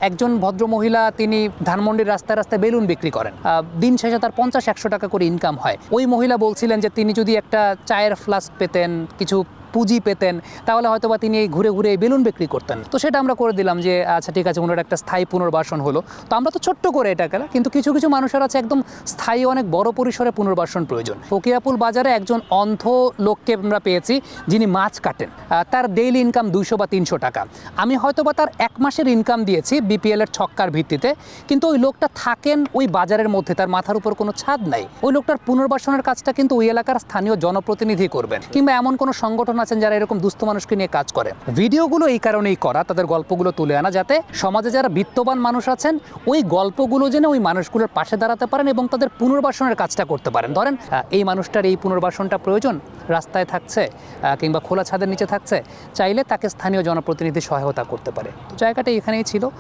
একজন ভদ্রমহিলা তিনি ধানমন্ডির রাস্তায় রাস্তায় বেলুন বিক্রি করেন, দিন শেষে তার 50-100 টাকা করে ইনকাম হয়। ওই মহিলা বলছিলেন যে তিনি যদি একটা চায়ের ফ্লাস্ক পেতেন, কিছু পুঁজি পেতেন, তাহলে হয়তো বা তিনি ঘুরে ঘুরে বেলুন বিক্রি করতেন। তো সেটা আমরা করে দিলাম যে আচ্ছা ঠিক আছে, ওনার একটা স্থায়ী পুনর্বাসন হলো। তো আমরা তো ছোট্ট করে এটা গেলাম, কিন্তু কিছু কিছু মানুষের আছে একদম স্থায়ী, অনেক বড় পরিসরে পুনর্বাসন প্রয়োজন। ফকিরাপুল বাজারে একজন অন্ধ লোককে আমরা পেয়েছি যিনি মাছ কাটেন, তার ডেইলি ইনকাম 200 বা 300 টাকা। আমি হয়তো বা তার 1 মাসের ইনকাম দিয়েছি বিপিএল এর ছক্কার ভিত্তিতে, কিন্তু ওই লোকটা থাকেন ওই বাজারের মধ্যে, তার মাথার উপর কোনো ছাদ নাই। ওই লোকটার পুনর্বাসনের কাজটা কিন্তু ওই এলাকার স্থানীয় জনপ্রতিনিধি করবেন, কিংবা এমন কোনো সংগঠন আছেন যারা এরকম দুস্থ মানুষকে নিয়ে কাজ করে। ভিডিওগুলো এই কারণেই করা, তাদের গল্পগুলো তুলে আনা, যাতে সমাজে যারা বিত্তবান মানুষ আছেন ওই গল্পগুলো জেনে ওই মানুষগুলোর পাশে দাঁড়াতে পারেন এবং তাদের পুনর্বাসনের কাজটা করতে পারেন। ধরেন এই মানুষটার এই পুনর্বাসনটা প্রয়োজন, রাস্তায় থাকছে কিংবা খোলা ছাদের নিচে থাকছে, চাইলে তাকে স্থানীয় জনপ্রতিনিধি সহায়তা করতে পারে। তো জায়গাটা এখানেই ছিল।